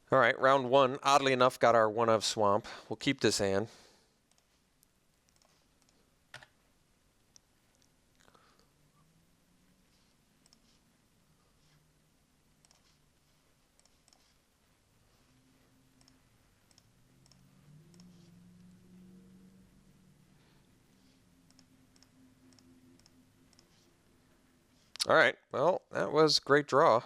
All right, round one, oddly enough, got our one of Swamp. We'll keep this hand. All right, well, that was a great draw.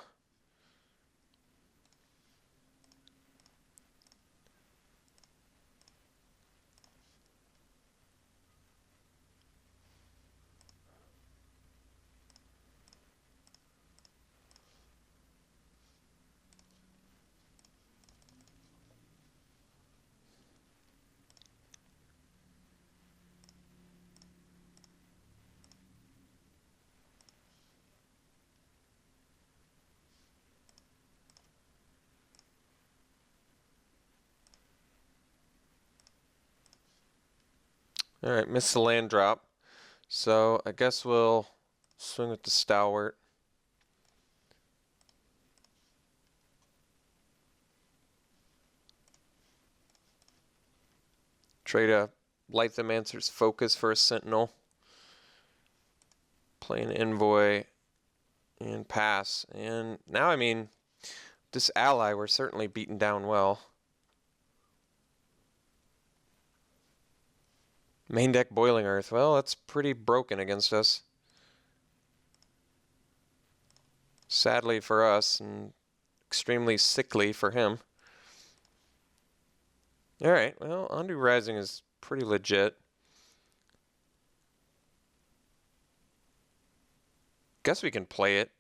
All right, missed the land drop. So I guess we'll swing with the Stalwart. Trade a Lythomancer's Focus for a Sentinel. Play an Envoy and pass. And now, I mean, this ally we're certainly beaten down well. Main deck Boiling Earth. Well, that's pretty broken against us. Sadly for us, and extremely sickly for him. Alright, well, Undo Rising is pretty legit. Guess we can play it.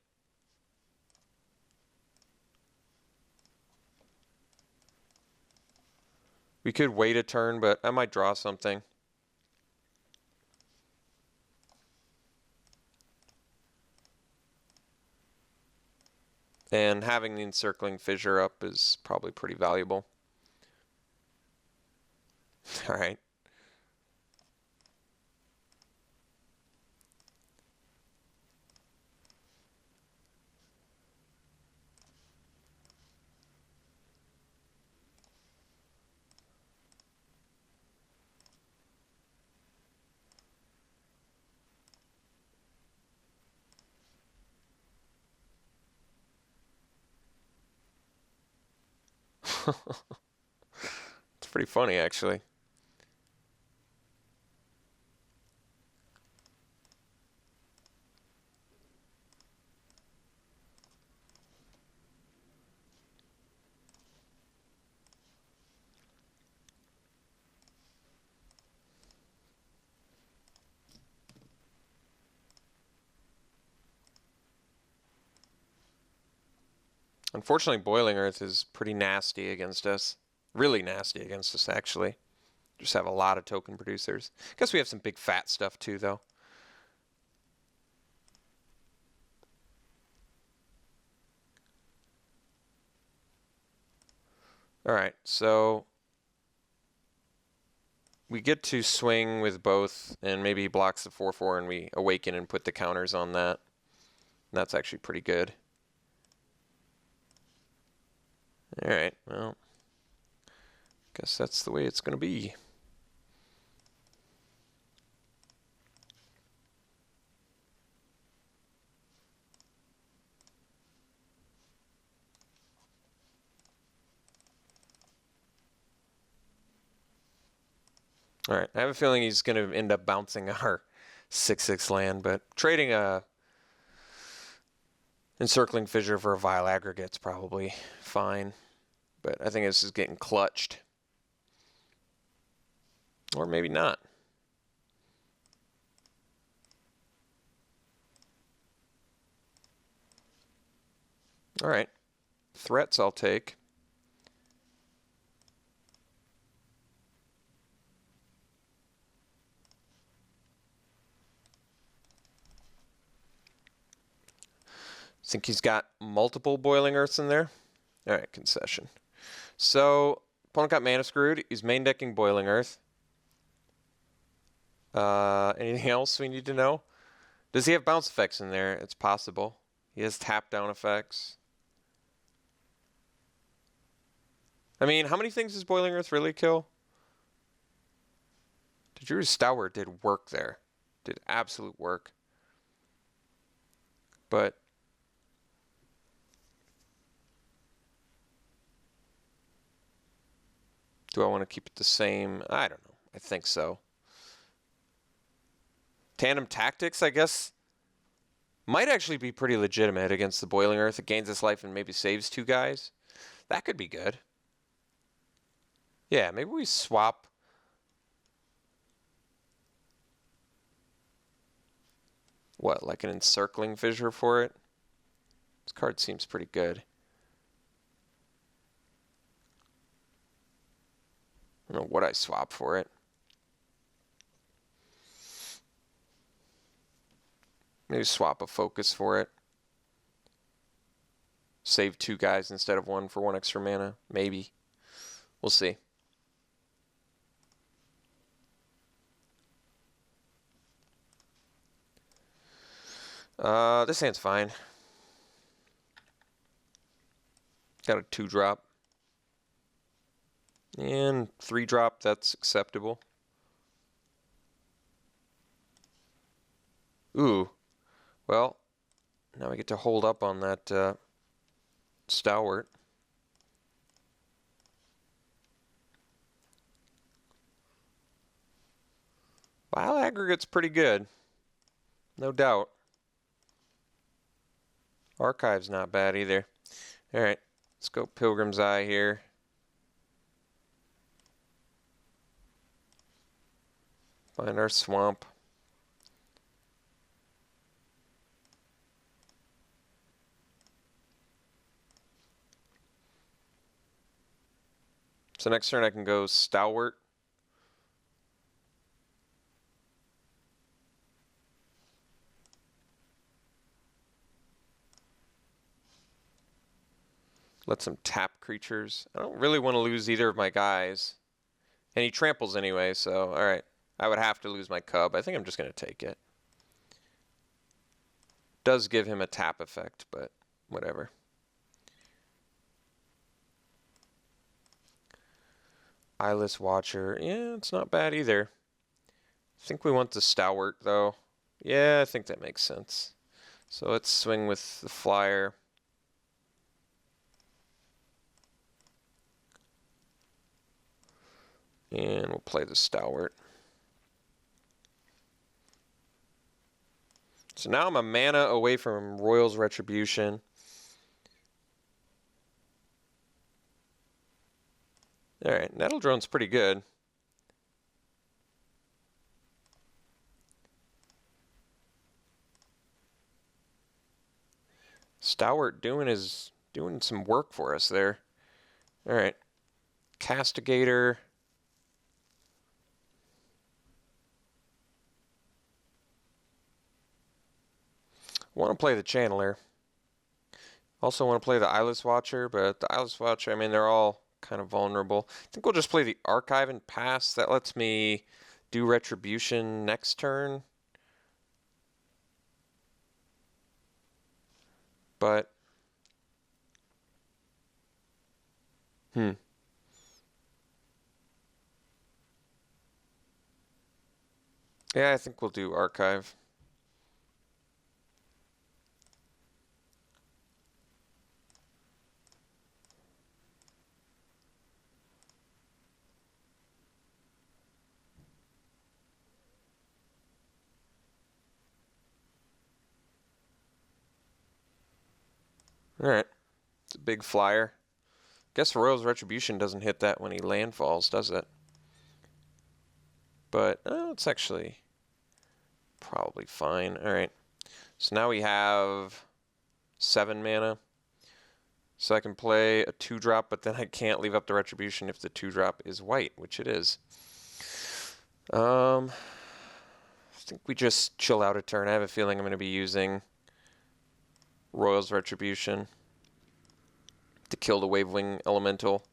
We could wait a turn, but I might draw something. And having the Encircling Fissure up is probably pretty valuable. Alright. It's pretty funny, actually. Unfortunately, Boiling Earth is pretty nasty against us. Really nasty against us, actually. Just have a lot of token producers. Guess we have some big fat stuff, too, though. Alright, so we get to swing with both, and maybe he blocks the 4/4, and we awaken and put the counters on that. And that's actually pretty good. Alright, well, guess that's the way it's going to be. Alright, I have a feeling he's going to end up bouncing our 6/6 land, but trading a Encircling Fissure for a Vile Aggregate's probably fine. But I think this is getting clutched. Or maybe not. Alright. Threats I'll take. Think he's got multiple Boiling Earths in there? Alright, concession. So, opponent got mana screwed. He's main decking Boiling Earth. Anything else we need to know? Does he have bounce effects in there? It's possible. He has tap down effects. I mean, how many things does Boiling Earth really kill? Drew's Stalwart did work there. Did absolute work. But do I want to keep it the same? I don't know. I think so. Tandem Tactics, I guess, might actually be pretty legitimate against the Boiling Earth. It gains its life and maybe saves 2 guys. That could be good. Yeah, maybe we swap. What, like an Encircling Fissure for it? This card seems pretty good. I don't know what I swap for it. Maybe swap a Focus for it. Save 2 guys instead of 1 for 1 extra mana. Maybe. We'll see. This hand's fine. Got a 2-drop. And 3-drop, that's acceptable. Ooh. Well, now we get to hold up on that Stalwart. Wow, aggregate's pretty good. No doubt. Archive's not bad either. Alright, let's go Pilgrim's Eye here. Find our swamp. So next turn I can go Stalwart. Let some tap creatures. I don't really want to lose either of my guys. And he tramples anyway, so alright. I would have to lose my cub. I think I'm just going to take it. Does give him a tap effect, but whatever. Eyeless Watcher. Yeah, it's not bad either. I think we want the Stalwart, though. Yeah, I think that makes sense. So let's swing with the Flyer. And we'll play the Stalwart. So now I'm a mana away from Royal's Retribution. Alright, Nettle Drone's pretty good. Stalwart doing some work for us there. Alright. Castigator. Want to play the Channeler. Also want to play the Eyeless Watcher, but the Eyeless Watcher, I mean, they're all kind of vulnerable. I think we'll just play the Archive and pass. That lets me do Retribution next turn. But, yeah, I think we'll do Archive. Alright. It's a big flyer. Guess Royal's Retribution doesn't hit that when he landfalls, does it? But, it's actually probably fine. Alright. So now we have 7 mana. So I can play a 2-drop, but then I can't leave up the Retribution if the 2-drop is white, which it is. I think we just chill out a turn. I have a feeling I'm going to be using Royal's Retribution to kill the Wavewing Elemental.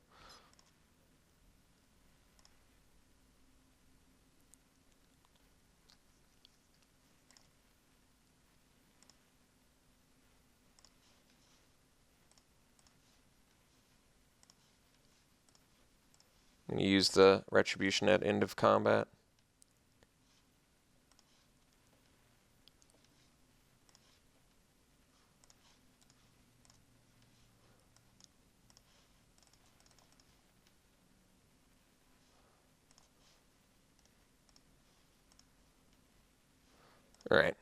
I'm going to use the Retribution at end of combat. All right.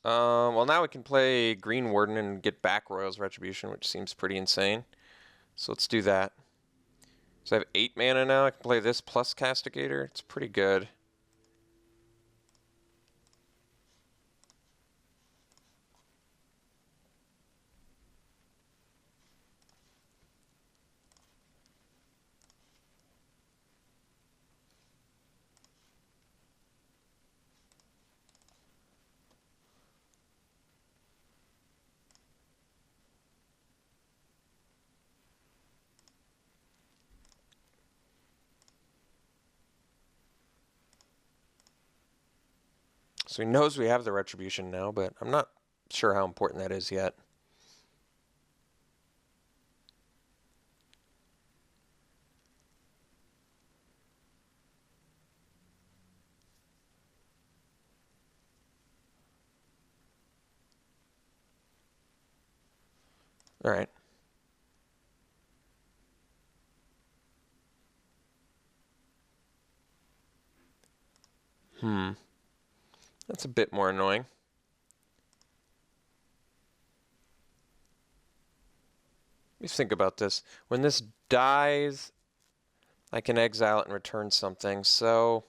Well, now we can play Green Warden and get back Royal's Retribution, which seems pretty insane. So let's do that. So I have 8 mana now. I can play this plus Castigator. It's pretty good. So he knows we have the Retribution now, but I'm not sure how important that is yet. All right. That's a bit more annoying. Let me think about this. When this dies, I can exile it and return something. So,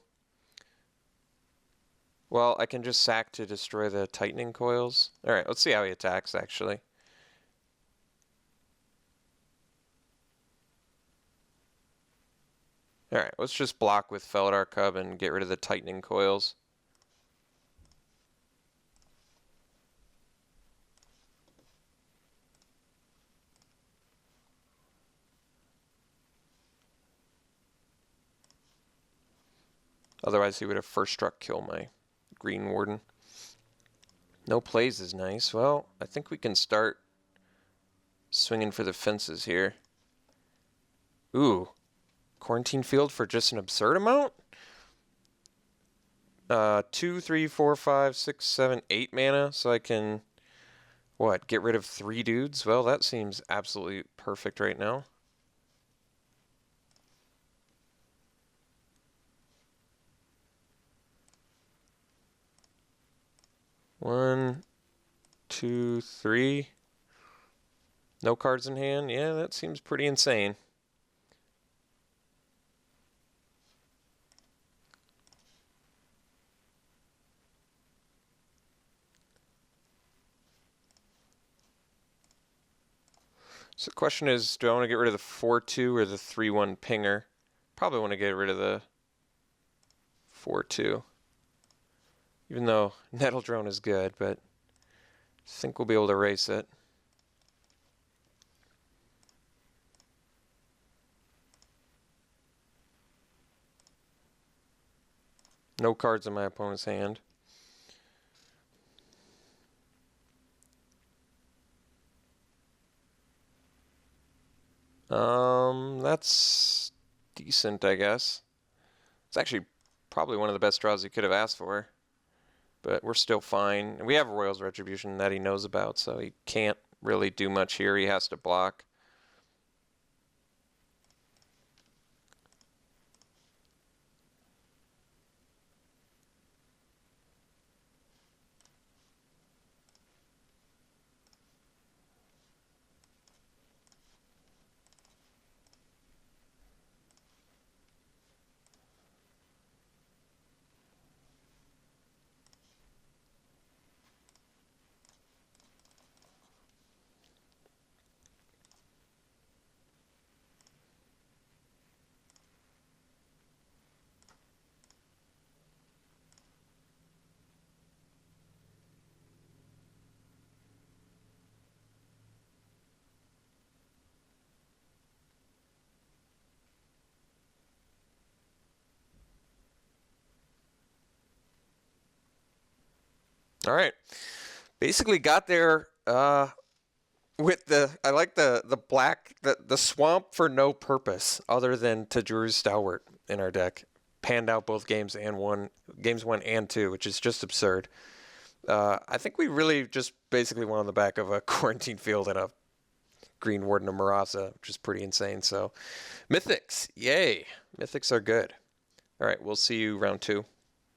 well, I can just sack to destroy the tightening coils. All right, let's see how he attacks, actually. All right, let's just block with Felidar Cub and get rid of the tightening coils. Otherwise, he would have first struck kill my Green Warden. No plays is nice. Well, I think we can start swinging for the fences here. Ooh, Quarantine Field for just an absurd amount? 2, 3, 4, 5, 6, 7, 8 mana, so I can, what, get rid of 3 dudes? Well, that seems absolutely perfect right now. One, two, three. No cards in hand? Yeah, that seems pretty insane. So the question is, do I want to get rid of the 4-2 or the 3-1 pinger? Probably want to get rid of the 4-2. Even though Nettle Drone is good, but I think we'll be able to race it. No cards in my opponent's hand. That's decent, I guess. It's actually probably one of the best draws he could have asked for. But we're still fine. We have Royal's Retribution that he knows about, so he can't really do much here. He has to block. All right. Basically got there with the I like the black the swamp for no purpose other than to Drew's Stalwart in our deck. Panned out both games games 1 and 2, which is just absurd. I think we really just basically went on the back of a Quarantine Field and a Green Warden of Marasa, which is pretty insane. So, Mythics, yay! Mythics are good. All right, we'll see you round 2.